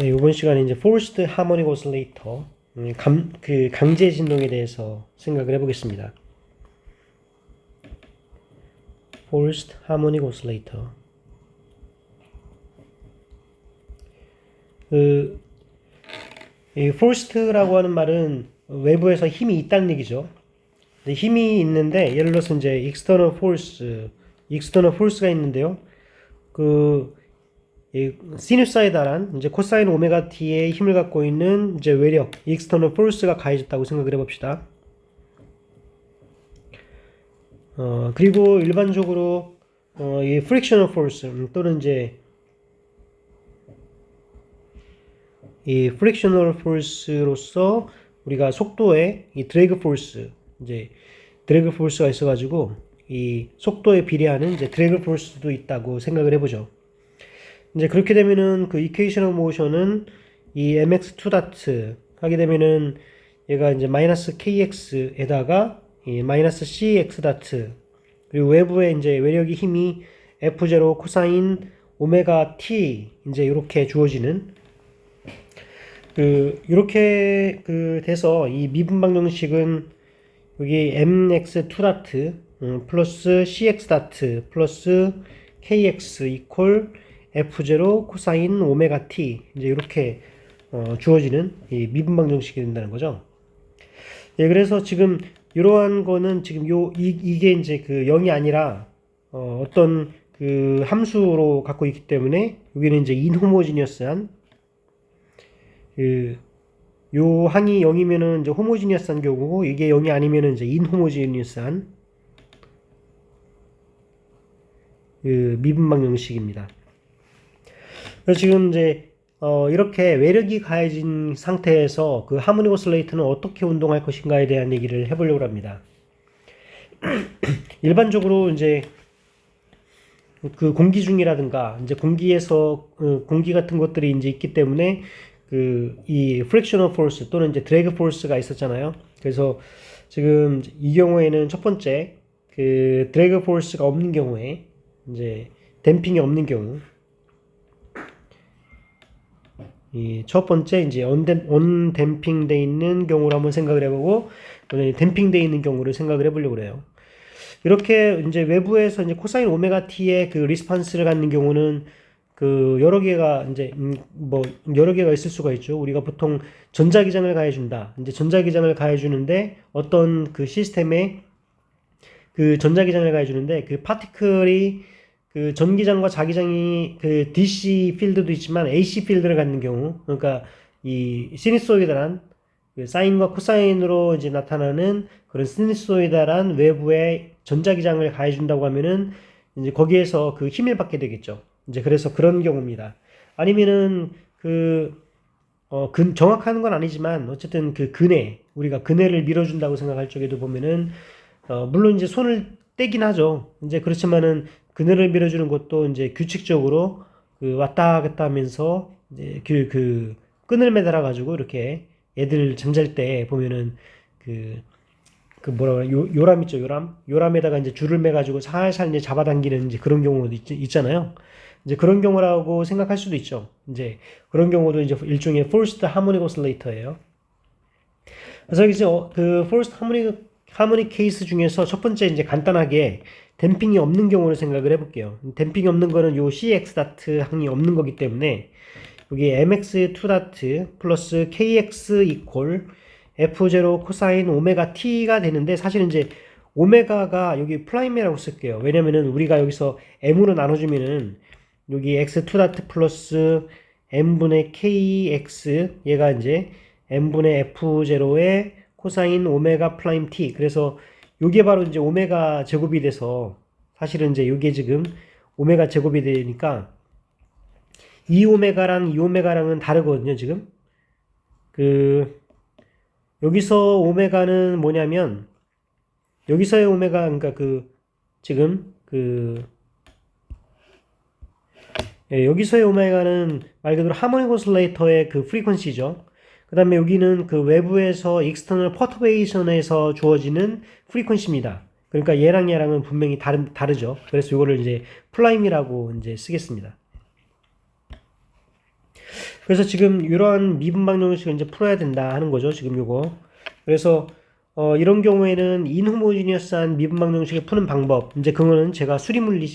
네, 이번 시간에 이제 Forced Harmonic Oscillator, 강제 진동에 대해서 생각을 해보겠습니다. Forced Harmonic Oscillator. 이 forced라고 하는 말은 외부에서 힘이 있다는 얘기죠. 힘이 있는데, 예를 들어서 이제 external force가 있는데요. 이 시누사이달한 이제 코사인 오메가 t의 힘을 갖고 있는 이제 외력, external force가 가해졌다고 생각을 해봅시다. 그리고 일반적으로 이 frictional force 또는 이제 이 frictional force로서 우리가 속도에 이 drag force, 이제 drag force가 있어가지고 이 속도에 비례하는 이제 drag force도 있다고 생각을 해보죠. 이제 그렇게 되면은 그 equation of motion은 이 mx2 dot 하게 되면은 얘가 이제 마이너스 kx에다가 이 마이너스 cx dot 그리고 외부에 이제 외력의 힘이 f0 코사인 오메가 t 이제 이렇게 주어지는 이렇게 돼서 이 미분 방정식은 여기 mx2 dot 플러스 cx dot 플러스 kx 이퀄 f0 코사인 오메가 t 이제 이렇게 주어지는 이 미분 방정식이 된다는 거죠. 예, 그래서 지금 이러한 거는 지금 이게 이제 그 0이 아니라 어떤 그 함수로 갖고 있기 때문에 여기는 이제 인호모지니어스한 요 항이 0이면은 이제 호모지니어스한 경우고 이게 0이 아니면은 이제 인호모지니어스한 미분 방정식입니다. 그래서 지금 이제 이렇게 외력이 가해진 상태에서 그 하모닉 오실레이터는 어떻게 운동할 것인가에 대한 얘기를 해보려고 합니다. 일반적으로 이제 그 공기 중이라든가 이제 공기에서 공기 같은 것들이 이제 있기 때문에 이 frictional force 또는 이제 drag force가 있었잖아요. 그래서 지금 이 경우에는 첫 번째 그 drag force가 없는 경우에 이제 댐핑이 없는 경우 이 첫 번째 이제 언댐핑 돼 있는 경우를 한번 생각을 해보고 댐핑 돼 있는 경우를 생각을 해보려고 그래요. 이렇게 이제 외부에서 이제 코사인 오메가 t의 그 리스판스를 갖는 경우는 그 여러 개가 이제 뭐 여러 개가 있을 수가 있죠. 우리가 보통 전자기장을 가해준다. 이제 전자기장을 가해주는데 어떤 그 시스템에 그 전자기장을 가해주는데 그 파티클이 그 전기장과 자기장이 그 DC 필드도 있지만 AC 필드를 갖는 경우, 그러니까 이 시누소이달한 그 사인과 코사인으로 이제 나타나는 그런 시누소이달한 외부에 전자기장을 가해준다고 하면은 이제 거기에서 그 힘을 받게 되겠죠. 이제 그래서 그런 경우입니다. 아니면은 정확한 건 아니지만 어쨌든 그 우리가 그네를 밀어준다고 생각할 적에도 보면은 물론 이제 손을 떼긴 하죠. 이제 그렇지만은 그네를 밀어주는 것도 이제 규칙적으로 왔다 갔다 하면서 이제 끈을 매달아 가지고 이렇게 애들 잠잘 때 보면은 요람 있죠, 요람에다가 이제 줄을 매 가지고 살살 이제 잡아당기는 이제 그런 경우도 있잖아요. 이제 그런 경우라고 생각할 수도 있죠. 이제 그런 경우도 이제 일종의 forced harmonic oscillator예요. 그래서 이제 그 forced harmonic case 중에서 첫 번째 이제 간단하게 댐핑이 없는 경우를 생각을 해볼게요. 댐핑이 없는 거는 요 CX 다트 항이 없는 거기 때문에 여기 MX2 다트 플러스 KX 이퀄 F0 코사인 오메가 T가 되는데 사실은 이제 오메가가 여기 프라임이라고 쓸게요. 왜냐면은 우리가 여기서 M으로 나눠주면은 여기 X2 다트 플러스 M분의 KX 얘가 이제 M분의 F0의 코사인 오메가 프라임 T 그래서 요게 바로 이제 오메가 제곱이 돼서 사실은 이제 요게 지금 오메가 제곱이 되니까 이 오메가랑은 다르거든요, 지금. 여기서 오메가는 뭐냐면 여기서의 오메가 그러니까 여기서의 오메가는 말 그대로 하모닉 오실레이터의 그 프리퀀시죠. 그 다음에 여기는 그 외부에서 익스터널 퍼터베이션에서 주어지는 프리퀀시입니다. 그러니까 얘랑은 분명히 다르죠. 그래서 이거를 이제 플라임이라고 이제 쓰겠습니다. 그래서 지금 이러한 미분방 정식을 이제 풀어야 된다 하는 거죠. 지금 요거. 그래서 이런 경우에는 인호모지니어스한 미분방 정식을 푸는 방법. 이제 그거는 제가 수리물리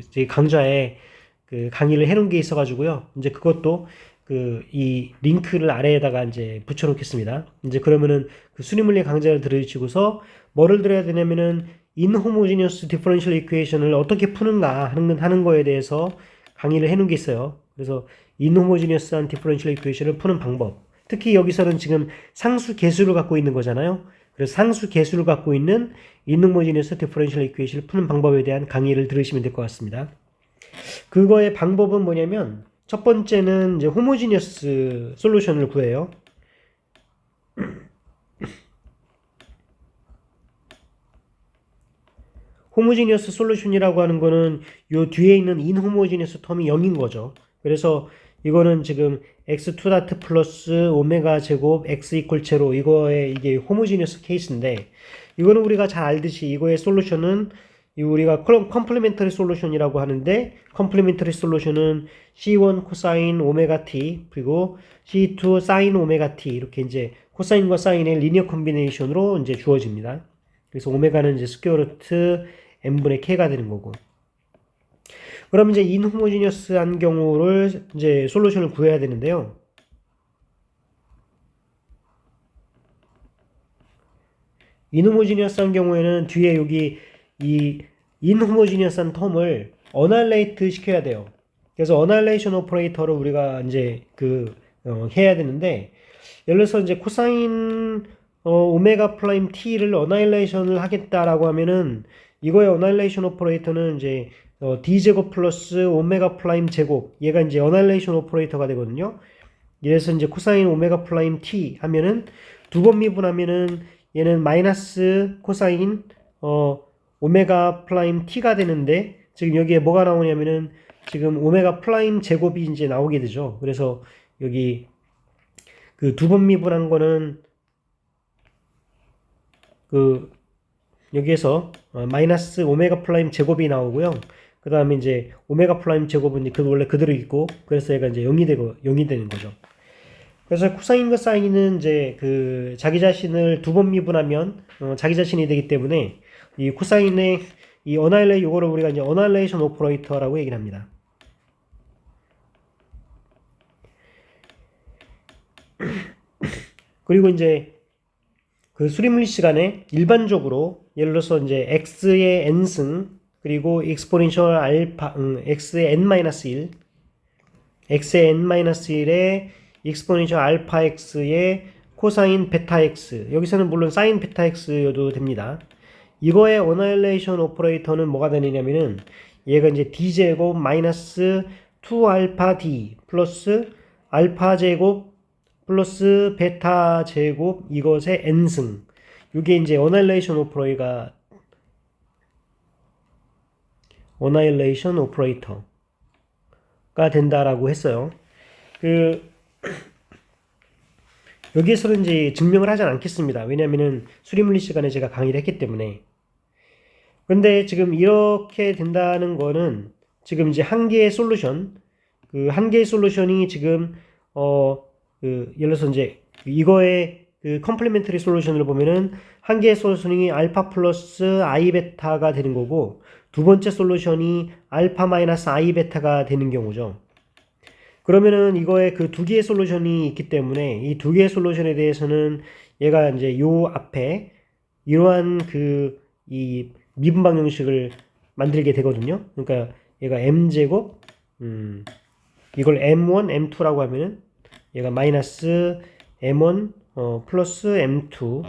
이제 강좌에 그 강의를 해놓은 게 있어가지고요. 이제 그것도 이 링크를 아래에다가 이제 붙여놓겠습니다. 이제 그러면은 그 수리물리 강좌를 들으시고서 뭐를 들어야 되냐면은 인호모지니어스 디퍼런셜 이퀘이션을 어떻게 푸는가 하는 거에 대해서 강의를 해놓은 게 있어요. 그래서 인호모지니어스한 디퍼런셜 이퀘이션을 푸는 방법. 특히 여기서는 지금 상수 계수를 갖고 있는 거잖아요. 그래서 상수 계수를 갖고 있는 인호모지니어스 디퍼런셜 이퀘이션을 푸는 방법에 대한 강의를 들으시면 될 것 같습니다. 그거의 방법은 뭐냐면 첫 번째는 이제 호모지니어스 솔루션을 구해요. 호모지니어스 솔루션이라고 하는 거는 요 뒤에 있는 인호모지니어스 텀이 0인 거죠. 그래서 이거는 지금 x2 다트 플러스 오메가 제곱 x 이퀄 제로 이게 호모지니어스 케이스인데 이거는 우리가 잘 알듯이 이거의 솔루션은 우리가 컴플리멘터리 솔루션이라고 하는데 컴플리멘터리 솔루션은 C1 코사인 오메가 t 그리고 C2 사인 오메가 t 이렇게 이제 코사인과 사인의 리니어 콤비네이션으로 이제 주어집니다. 그래서 오메가는 이제 스퀘어 루트 n분의 k가 되는 거고. 그럼 이제 인호모지니어스한 경우를 이제 솔루션을 구해야 되는데요. 인호모지니어스한 경우에는 뒤에 여기 이 인호모지니어스한 텀을 어날레이트 시켜야 돼요. 그래서 어날레이션 오퍼레이터를 우리가 이제 해야 되는데 예를 들어서 이제 코사인 오메가 프라임 t를 어나일레이션을 하겠다라고 하면은 이거의 어나일레이션 오퍼레이터는 이제 d제곱 플러스 오메가 프라임 제곱 얘가 이제 어나일레이션 오퍼레이터가 되거든요. 그래서 이제 코사인 오메가 프라임 t 하면은 두 번 미분하면은 얘는 마이너스 코사인 오메가 프라임 t가 되는데 지금 여기에 뭐가 나오냐면은 지금 오메가 프라임 제곱이 이제 나오게 되죠. 그래서 여기 그 두 번 미분한 거는 여기에서 마이너스 오메가 프라임 제곱이 나오고요. 그 다음에 이제 오메가 프라임 제곱은 원래 그대로 있고 그래서 얘가 이제 0이 되는 거죠. 그래서 코사인과 사인은 이제 자기 자신을 두 번 미분하면 자기 자신이 되기 때문에 이 코사인의 이 요거를 우리가 이제 어나일레이션 오퍼레이터라고 얘기를 합니다. 그리고 이제 수리물리 시간에 일반적으로 예를 들어서 이제 x의 n승 그리고 exponential 알파 x의 n-1 x의 n-1의 exponential 알파 x의 코사인 베타 x 여기서는 물론 사인 베타 x여도 됩니다. 이거의 어나일레이션 오퍼레이터는 뭐가 되느냐면은 얘가 이제 d제곱 마이너스 2알파 d 플러스 알파 제곱 플러스 베타 제곱 이것의 n승 이게 이제 어나일레이션 오퍼레이터가 된다라고 했어요. 여기에서는 이제 증명을 하진 않겠습니다. 왜냐면은 수리물리 시간에 제가 강의를 했기 때문에. 근데 지금 이렇게 된다는 거는 지금 이제 한 개의 솔루션, 한 개의 솔루션이 지금 예를 들어서 이제 이거의 컴플리멘터리 솔루션을 보면은 한 개의 솔루션이 알파 플러스 i 베타가 되는 거고 두 번째 솔루션이 알파 마이너스 i 베타가 되는 경우죠. 그러면은 이거에 두 개의 솔루션이 있기 때문에 이 두 개의 솔루션에 대해서는 얘가 이제 요 앞에 이러한 이 미분방 형식을 만들게 되거든요. 그러니까 얘가 m제곱 이걸 m1, m2라고 하면은 얘가 마이너스 m1 플러스 m2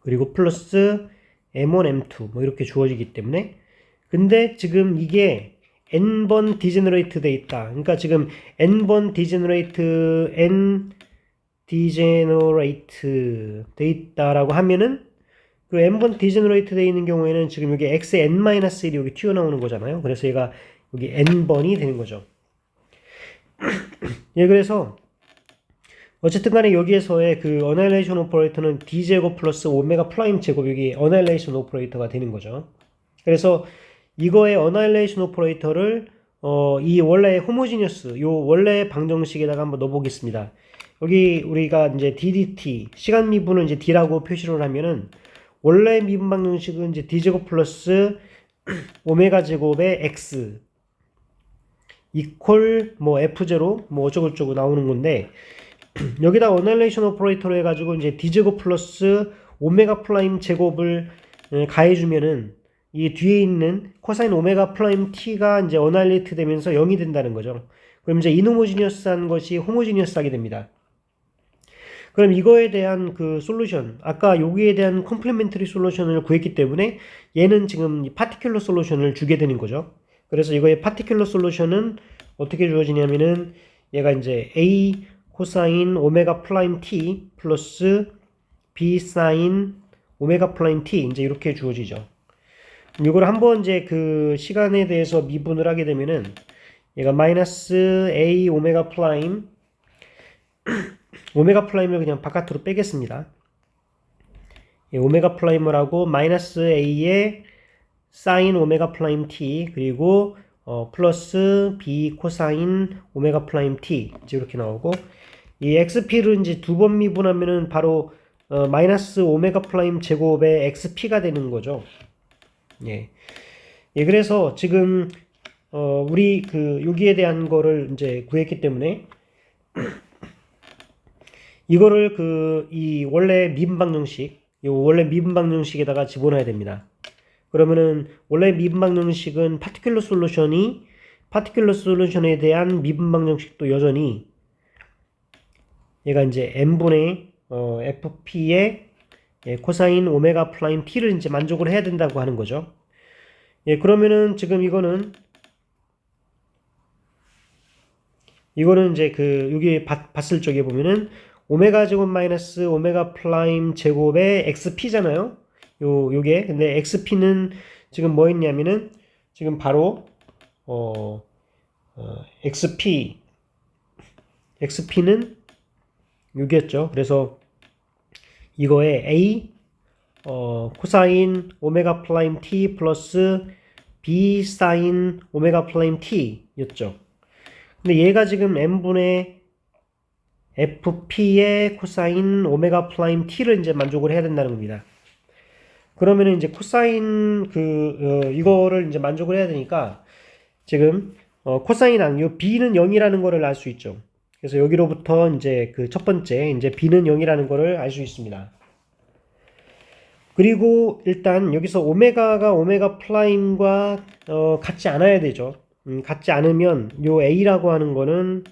그리고 플러스 m1, m2 뭐 이렇게 주어지기 때문에 근데 지금 이게 n번 디제너레이트 돼 있다. 그러니까 지금 n번 디제너레이트 돼 있다라고 하면은 n번 디제너레이트 돼 있는 경우에는 지금 여기 x의 n-1이 여기 튀어나오는 거잖아요. 그래서 얘가 여기 n번이 되는 거죠. 예, 그래서 어쨌든 간에 여기에서의 어나일레이션 오퍼레이터는 d제곱 플러스 오메가 프라임 제곱 여기 어나일레이션 오퍼레이터가 되는 거죠. 그래서 이거의 어나일레이션 오퍼레이터를 이 원래 호모지니어스, 요 원래 방정식에다가 한번 넣어보겠습니다. 여기 우리가 이제 DDT, 시간 미분을 이제 D라고 표시를 하면은, 원래 미분 방정식은 이제 D제곱 플러스 오메가 제곱의 X 이퀄 뭐 F0 뭐 어쩌고저쩌고 나오는 건데, 여기다 어널레이션 오퍼레이터로 해가지고 이제 D제곱 플러스 오메가 프라임 제곱을 가해주면은, 이 뒤에 있는 코사인 오메가 프라임 t가 이제 어나일레이트 되면서 0이 된다는 거죠. 그럼 이제 인호모지니어스한 것이 호모지니어스하게 됩니다. 그럼 이거에 대한 그 솔루션, 아까 여기에 대한 컴플리멘터리 솔루션을 구했기 때문에 얘는 지금 파티큘러 솔루션을 주게 되는 거죠. 그래서 이거의 파티큘러 솔루션은 어떻게 주어지냐면은, 얘가 이제 a 코사인 오메가 프라임 t 플러스 b 사인 오메가 프라임 t 이제 이렇게 주어지죠. 이걸 한번 이제 그 시간에 대해서 미분을 하게 되면은, 얘가 마이너스 a 오메가 프라임 오메가 프라임을 그냥 바깥으로 빼겠습니다. 오메가 프라임을 하고 마이너스 a의 사인 오메가 프라임 t 그리고 플러스 b 코사인 오메가 프라임 t 이제 이렇게 나오고, 이 xp를 이제 두 번 미분하면은 바로 마이너스 오메가 프라임 제곱의 xp가 되는 거죠. 예. 예, 그래서 지금 우리 그 여기에 대한 거를 이제 구했기 때문에 이거를 이 원래 미분 방정식, 이 원래 미분 방정식에다가 집어넣어야 됩니다. 그러면은 원래 미분 방정식은 파티큘러 솔루션에 대한 미분 방정식도 여전히 얘가 이제 n분의 fp의 코사인 오메가 프라임 t를 이제 만족을 해야 된다고 하는 거죠. 예, 그러면은 지금 이거는 이제 그 여기 봤을 적에 보면은 오메가 제곱 마이너스 오메가 프라임 제곱의 xp잖아요. 요게 근데 xp는 지금 뭐 있냐면은 지금 바로 xp는 여기였죠. 그래서 이거에 a 코사인 오메가 프라임 t 플러스 b 사인 오메가 프라임 t 였죠. 근데 얘가 지금 n분의 fp의 코사인 오메가 프라임 t를 이제 만족을 해야 된다는 겁니다. 그러면은 이제 코사인 이거를 이제 만족을 해야 되니까 지금 코사인항 요 b는 0이라는 거를 알 수 있죠. 그래서 여기로부터 이제 그 첫 번째 이제 b는 0이라는 거를 알 수 있습니다. 그리고 일단 여기서 오메가가 오메가 프라임과 같지 않아야 되죠. 같지 않으면 요 a라고 하는 거는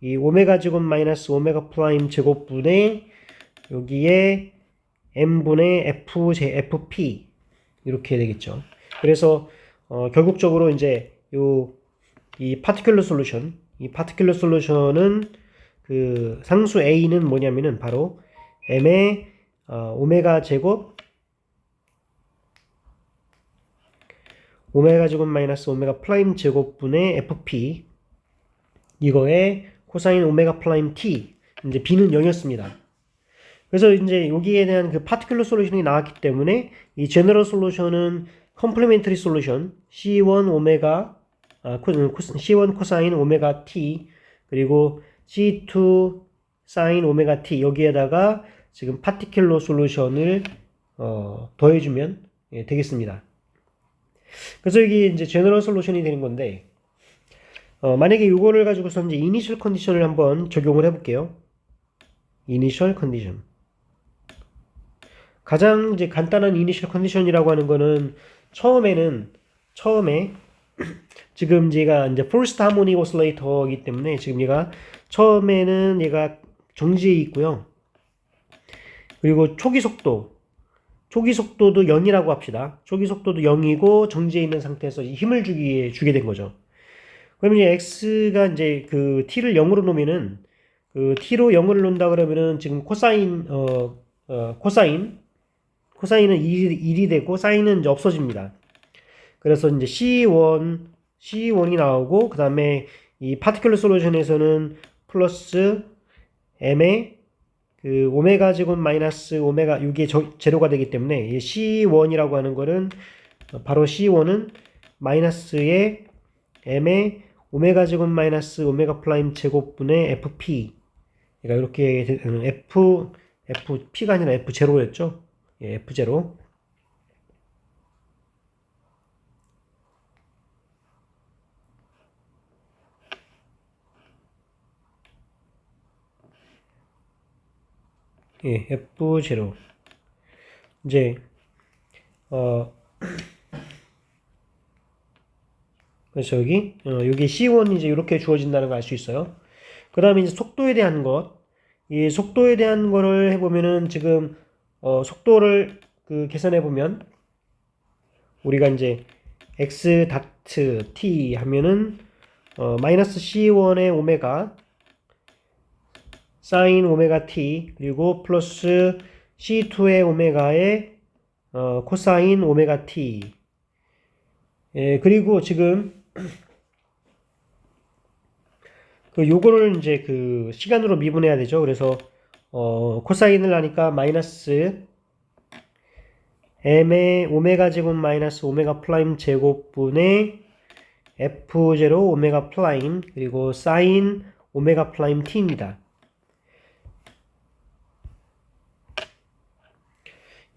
이 오메가 제곱 마이너스 오메가 프라임 제곱분의 여기에 n분의 fp 이렇게 되겠죠. 그래서 결국적으로 이제 이 파티큘러 솔루션은 그 상수 a는 뭐냐면은 바로 m의 오메가 제곱 마이너스 오메가 프라임 제곱분의 fp 이거에 코사인 오메가 프라임 t 이제 b는 0이었습니다. 그래서 이제 여기에 대한 그 파티큘러 솔루션이 나왔기 때문에 이 제너럴 솔루션은 컴플리멘터리 솔루션 C1 코사인 오메가 t 그리고 C2 사인 오메가 t 여기에다가 지금 파티큘러 솔루션을 더해주면 되겠습니다. 그래서 이게 이제 제너럴 솔루션이 되는 건데, 만약에 이거를 가지고서 이제 이니셜 컨디션을 한번 적용을 해볼게요. 이니셜 컨디션. 가장 이제 간단한 이니셜 컨디션이라고 하는 거는 처음에 지금 제가 이제 포스트 하모닉 오실레이터이기 때문에 지금 얘가 처음에는 얘가 정지해 있고요. 그리고 초기 속도도 0이라고 합시다. 초기 속도도 0이고 정지해 있는 상태에서 힘을 주게 된 거죠. 그러면 이제 x가 이제 그 t를 0으로 놓으면은 그 t로 0을 놓는다 그러면은 지금 코사인은 1이 되고 사인은 이제 없어집니다. 그래서 이제 C1이 나오고, 그 다음에 이 파티큘러 솔루션에서는 플러스 m의 그 오메가 제곱 마이너스 오메가 이게 제로가 되기 때문에 이 C1이라고 하는 거는 바로 C1은 마이너스의 m의 오메가 제곱 마이너스 오메가 프라임 제곱분의 fp. 그러니까 이렇게 fp가 아니라 f0였죠. 예, f0. 예, f0. 이제 어 그래서 여기 C1이 이제 이렇게 주어진다는 걸 알 수 있어요. 그 다음에 이제 속도에 대한 것. 이 속도에 대한 거를 해보면은 지금, 속도를 계산해보면, 우리가 이제 x 다트 t 하면은, 마이너스 C1의 오메가, 사인 오메가 t, 그리고 플러스 C2의 오메가의, 코사인 오메가 t. 예, 그리고 지금, 요거를 이제 시간으로 미분해야 되죠. 그래서 코사인을 하니까 마이너스 m의 오메가 제곱 마이너스 오메가 프라임 제곱분의 f0 오메가 프라임 그리고 사인 오메가 프라임 t입니다.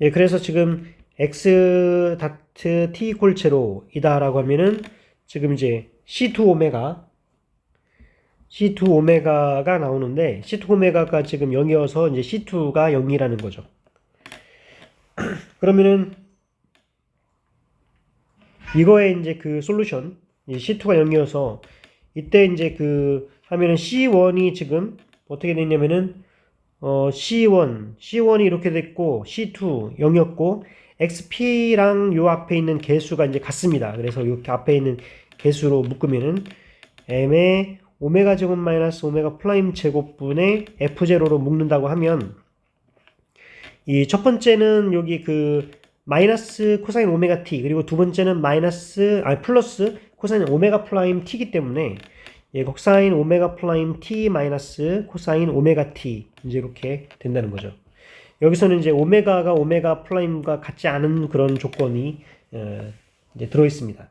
예, 그래서 지금 x 다트 t 이퀄 제로이다라고 하면은 지금 이제 c2 오메가가 나오는데 C2 오메가가 지금 0이어서 이제 C2가 0이라는 거죠. 그러면은 이거에 이제 솔루션 C2가 0이어서 이때 이제 하면은 C1이 지금 어떻게 됐냐면은 C1이 이렇게 됐고 C2 0이었고 XP랑 요 앞에 있는 개수가 이제 같습니다. 그래서 이렇게 앞에 있는 개수로 묶으면은 M의 오메가 제곱 마이너스 오메가 프라임 제곱분의 F0로 묶는다고 하면 이 첫 번째는 여기 마이너스 코사인 오메가 t 그리고 두 번째는 플러스 코사인 오메가 프라임 t이기 때문에 예, 코사인 오메가 프라임 t 마이너스 코사인 오메가 t 이제 이렇게 된다는 거죠. 여기서는 이제 오메가가 오메가 프라임과 같지 않은 그런 조건이 이제 들어 있습니다.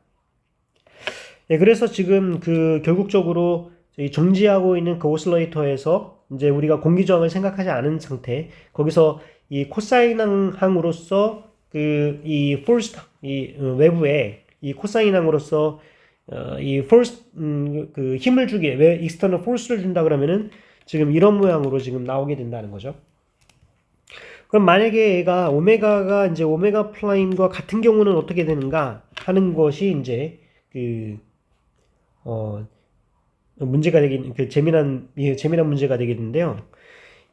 예, 그래서 지금 결국적으로 정지하고 있는 오실레이터에서 이제 우리가 공기 저항을 생각하지 않은 상태, 거기서 이 코사인 항으로서 이 포스 외부에 이 코사인 항으로서 이 포스 힘을 주게 왜 익스터널 포스를 준다 그러면은 지금 이런 모양으로 지금 나오게 된다는 거죠. 그럼 만약에 얘가 오메가가 이제 오메가 프라임과 같은 경우는 어떻게 되는가 하는 것이 이제 문제가 되긴 재미난 문제가 되겠는데요.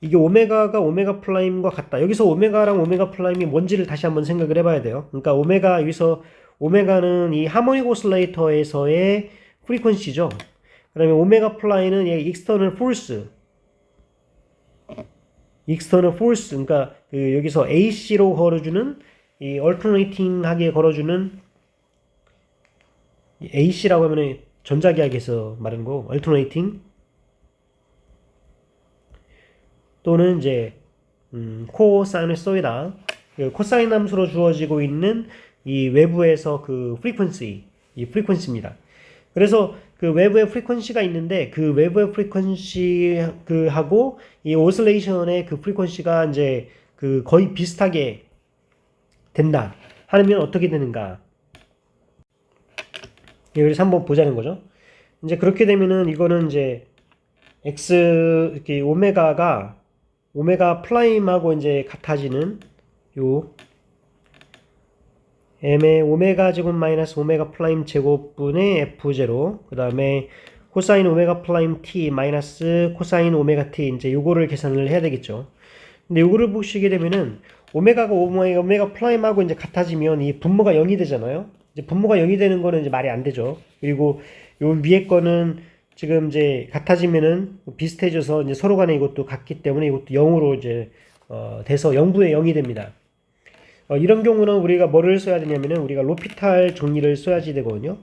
이게 오메가가 오메가 프라임과 같다. 여기서 오메가랑 오메가 프라임이 뭔지를 다시 한번 생각을 해봐야 돼요. 그러니까 여기서 오메가는 이 하모닉 오실레이터에서의 프리퀀시죠. 그다음에 오메가 프라임은 이 익스터널 포스. 그러니까 여기서 AC로 걸어주는 이 얼터네이팅하게 걸어주는 AC라고 하면은 전자기학에서 말하는 거, 얼터네이팅 또는 이제 코사이너소이다 코사인 함수로 주어지고 있는 이 외부에서 이 프리퀀시입니다. 그래서 외부에 프리퀀시가 있는데 외부의 프리퀀시 하고 이 오실레이션의 프리퀀시가 이제 거의 비슷하게 된다 하면 어떻게 되는가? 그래서 한번 보자는 거죠. 이제 그렇게 되면은 이거는 이제 이렇게 오메가 프라임하고 이제 같아지는 요 m의 오메가 제곱 마이너스 오메가 프라임 제곱분의 f0 그 다음에 코사인 오메가 프라임 t 마이너스 코사인 오메가 t 이제 요거를 계산을 해야 되겠죠. 근데 요거를 보시게 되면은 오메가가 오메가 프라임하고 이제 같아지면 이 분모가 0이 되잖아요. 이제 분모가 0이 되는 거는 이제 말이 안 되죠. 그리고 요 위에 거는 지금 이제 같아지면은 비슷해져서 이제 서로 간에 이것도 같기 때문에 이것도 0으로 이제 돼서 0분의 0이 됩니다. 이런 경우는 우리가 뭐를 써야 되냐면은 우리가 로피탈 정리를 써야지 되거든요.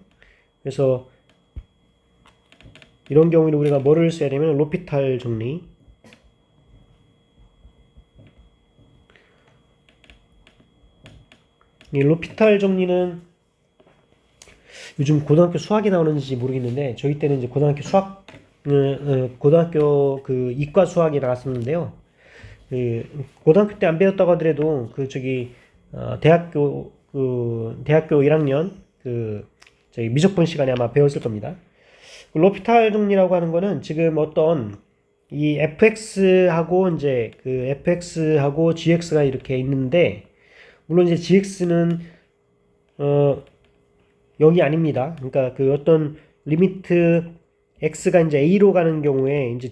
그래서 이런 경우는 우리가 뭐를 써야 되냐면 로피탈 정리. 이 로피탈 정리는 요즘 고등학교 수학이 나오는지 모르겠는데 저희 때는 이제 고등학교 수학 고등학교 그 이과 수학이 나왔었는데요. 그 고등학교 때 안 배웠다고 하더라도 그 저기 대학교 1학년 그 저기 미적분 시간에 아마 배웠을 겁니다. 그 로피탈 정리라고 하는 거는 지금 어떤 이 fx하고 이제 그 fx하고 gx가 이렇게 있는데 물론 이제 gx는 0이 아닙니다. 그러니까 그 어떤 리미트 x가 이제 a로 가는 경우에 이제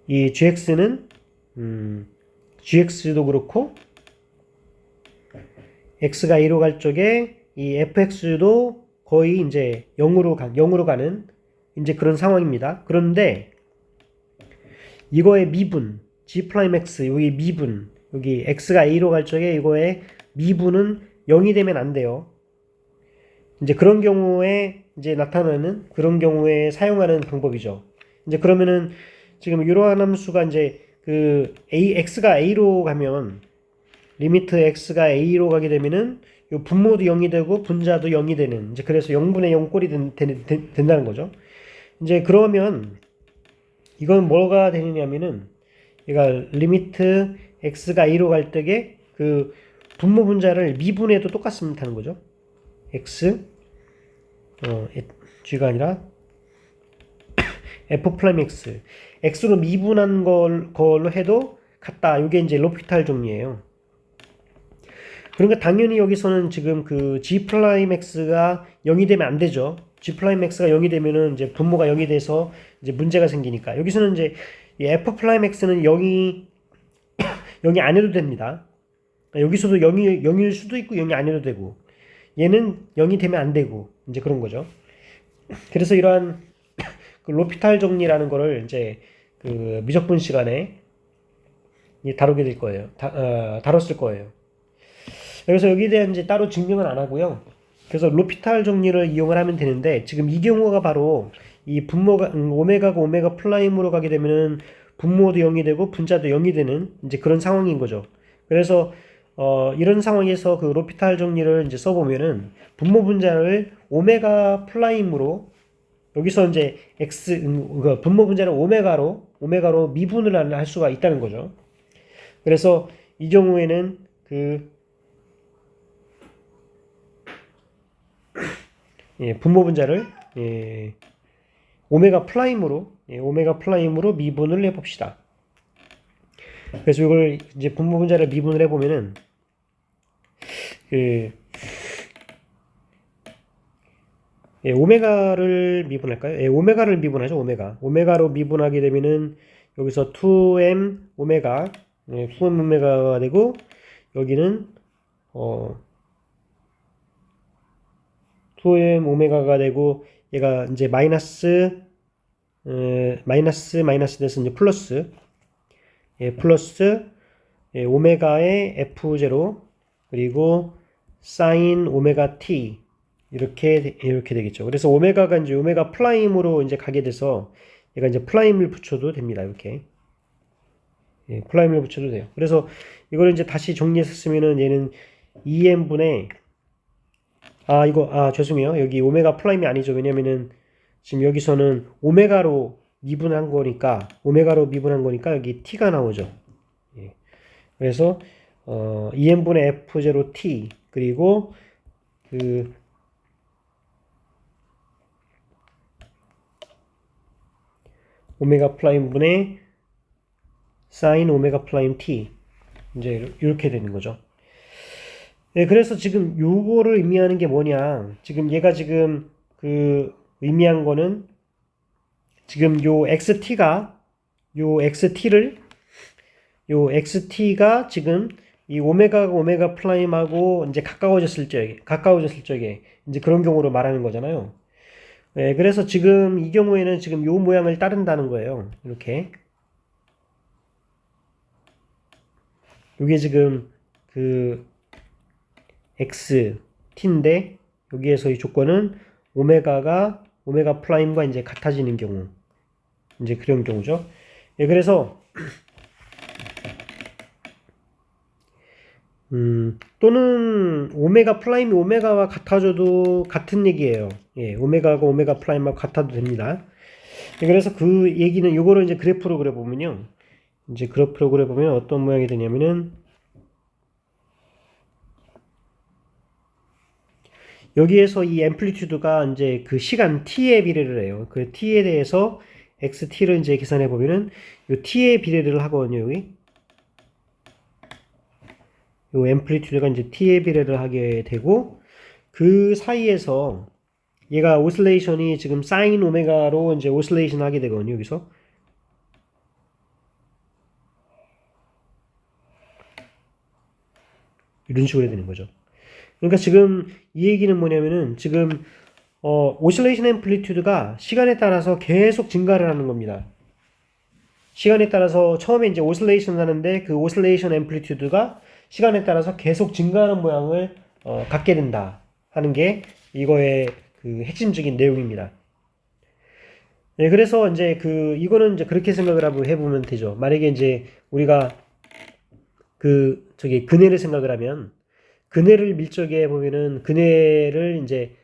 이 gx는 gx도 그렇고 x가 a로 갈 적에 이 fx도 거의 이제 0으로 가는 이제 그런 상황입니다. 그런데 이거의 미분 g'(x) 여기 미분 여기 x가 a로 갈 적에 이거의 미분은 0이 되면 안 돼요. 이제 그런 경우에 이제 나타나는 그런 경우에 사용하는 방법이죠. 이제 그러면은 지금 이러한 함수가 이제 그 x가 a로 가면 리미트 x가 a로 가게 되면은 요 분모도 0이 되고 분자도 0이 되는 이제 그래서 0분의 0 꼴이 된다는 거죠. 이제 그러면 이건 뭐가 되느냐면은 얘가 리미트 x가 a로 갈 때에 그 분모 분자를 미분해도 똑같습니다는 거죠. x g가 아니라 f'(x) x로 미분한 걸로 해도 같다. 이게 이제 로피탈 정리예요. 그러니까 당연히 여기서는 지금 그 g'(x가 0이 되면 안 되죠. g'(x가 0이 되면은 이제 분모가 0이 돼서 이제 문제가 생기니까 여기서는 이제 이 f'(x는 0이 안 해도 됩니다. 여기서도 0일 수도 있고 0이 아니어도 되고 얘는 0이 되면 안 되고 이제 그런 거죠. 그래서 이러한 그 로피탈 정리라는 거를 이제 그 미적분 시간에 다루게 될 거예요. 다뤘을 거예요. 그래서 여기에 대한 이제 따로 증명은 안 하고요. 그래서 로피탈 정리를 이용을 하면 되는데 지금 이 경우가 바로 이 분모가 오메가가 오메가 프라임으로 가게 되면은 분모도 0이 되고 분자도 0이 되는 이제 그런 상황인 거죠. 그래서 이런 상황에서 그 로피탈 정리를 이제 써보면은 분모 분자를 오메가 프라임으로 여기서 이제 그 분모 분자를 오메가로 미분을 할 수가 있다는 거죠. 그래서 이 경우에는 분모 분자를 오메가 프라임으로 미분을 해봅시다. 그래서 이걸 이제 분모 분자를 미분을 해보면은 오메가를 미분할까요? 오메가를 미분하죠. 오메가로 미분하게 되면은 여기서 2m 오메가 2m 오메가가 되고 여기는 2m 오메가가 되고 얘가 이제 마이너스 돼서 이제 플러스 오메가의 f0 그리고 사인 오메가 t 이렇게 되겠죠. 그래서 오메가가 이제 오메가 프라임으로 이제 가게 돼서 얘가 이제 프라임을 붙여도 됩니다. 이렇게 프라임을 붙여도 돼요. 그래서 이걸 이제 다시 정리해서 쓰면은 얘는 2n분의 죄송해요. 여기 오메가 프라임이 아니죠. 왜냐면은 지금 여기서는 오메가로 미분한 거니까 여기 t가 나오죠. 그래서 2n분의 f0t 그리고 그 오메가 프라임 분의 사인 오메가 프라임 t 이제 이렇게 되는 거죠. 그래서 지금 요거를 의미하는 게 뭐냐? 지금 얘가 지금 그 의미한 거는 지금 요 xt가 지금 이 오메가 프라임하고 이제 가까워졌을 적에 이제 그런 경우로 말하는 거잖아요. 그래서 지금 이 경우에는 지금 요 모양을 따른다는 거예요. 이렇게. 요게 지금 그 xt인데 여기에서 이 조건은 오메가 프라임과 이제 같아지는 경우. 이제 그런 경우죠. 그래서 또는 오메가 프라임이 오메가와 같아져도 같은 얘기예요. 예, 오메가가 오메가 프라임하고 같아도 됩니다. 예, 그래서 그 얘기는 요거를 이제 그래프로 그려보면요. 이제 그래프로 그려보면 어떤 모양이 되냐면은 여기에서 이 앰플리튜드가 이제 그 시간 t에 비례를 해요. 그 t에 대해서 xt를 이제 계산해 보면은 요 t에 비례를 하거든요. 여기 요 앰플리튜드가 이제 t에 비례를 하게 되고 그 사이에서 얘가 오실레이션이 지금 사인 오메가로 이제 오실레이션 하게 되거든요. 여기서 이런 식으로 해야 되는 거죠. 그러니까 지금 이 얘기는 뭐냐면은 지금 오실레이션 앰플리튜드가 시간에 따라서 계속 증가를 하는 겁니다. 시간에 따라서 처음에 이제 오실레이션 하는데 그 오실레이션 앰플리튜드가 시간에 따라서 계속 증가하는 모양을 갖게 된다 하는 게 이거의 그 핵심적인 내용입니다. 네, 그래서 이제 이거는 이제 그렇게 생각을 하고 해보면 되죠. 만약에 이제 우리가 그네를 생각을 하면 그네를 밀적에 보면은 그네를 이제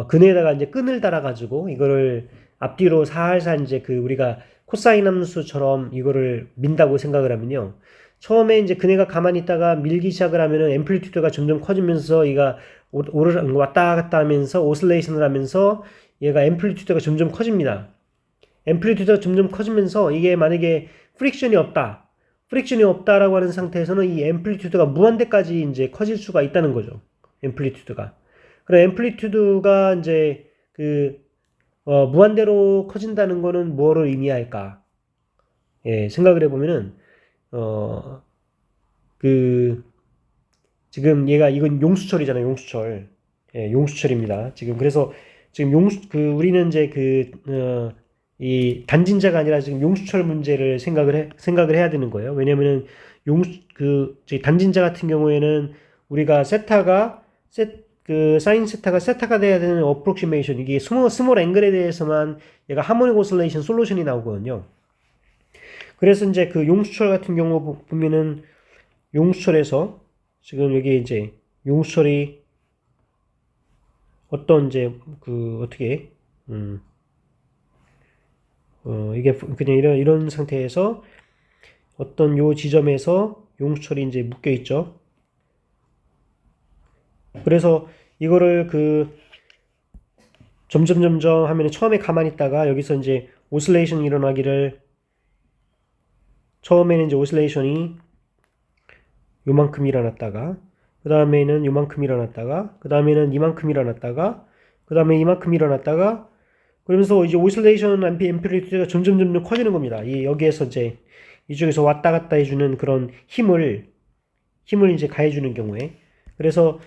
그네에다가 이제 끈을 달아가지고 이거를 앞뒤로 살살 이제 우리가 코사인 함수처럼 이거를 민다고 생각을 하면요. 처음에 이제 그네가 가만히 있다가 밀기 시작을 하면은 앰플리튜드가 점점 커지면서 얘가 왔다 갔다 하면서 오실레이션을 하면서 얘가 앰플리튜드가 점점 커집니다. 앰플리튜드가 점점 커지면서 이게 만약에 프릭션이 없다라고 하는 상태에서는 이 앰플리튜드가 무한대까지 이제 커질 수가 있다는 거죠. 앰플리튜드가. 그럼 앰플리튜드가 이제 무한대로 커진다는 거는 뭐를 의미할까? 예, 생각을 해보면은, 지금 이건 용수철이잖아요, 용수철. 예, 용수철입니다. 그래서 지금 우리는 이제 이 단진자가 아니라 지금 용수철 문제를 생각을 해야 되는 거예요. 왜냐면은 단진자 같은 경우에는 우리가 사인 세타가 돼야 되는 어프로키메이션, 이게 스몰 앵글에 대해서만 얘가 하모닉 오실레이션 솔루션이 나오거든요. 그래서 이제 그 용수철 같은 경우 보면은 용수철에서 지금 여기 이제 용수철이 어떤 이제 어떻게 이게 그냥 이런 상태에서 어떤 요 지점에서 용수철이 이제 묶여 있죠. 그래서 이거를 점점 하면 처음에 가만히 있다가 여기서 이제 오실레이션이 일어나기를 처음에는 이제 오실레이션이 요만큼 일어났다가 그 다음에는 요만큼 일어났다가 그 다음에는 이만큼 일어났다가 그 다음에 이만큼 일어났다가 그러면서 이제 오실레이션 앰플리튜드가 점점 커지는 겁니다. 여기에서 이제 이쪽에서 왔다 갔다 해주는 그런 힘을 이제 가해주는 경우에 그래서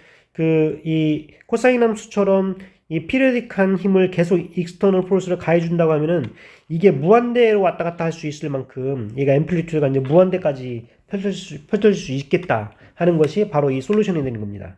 이 코사인 함수처럼 이 피리오딕한 힘을 계속 익스터널 포스를 가해준다고 하면은 이게 무한대로 왔다 갔다 할 수 있을 만큼 얘가 앰플리튜드가 이제 무한대까지 펼쳐질 수 있겠다 하는 것이 바로 이 솔루션이 되는 겁니다.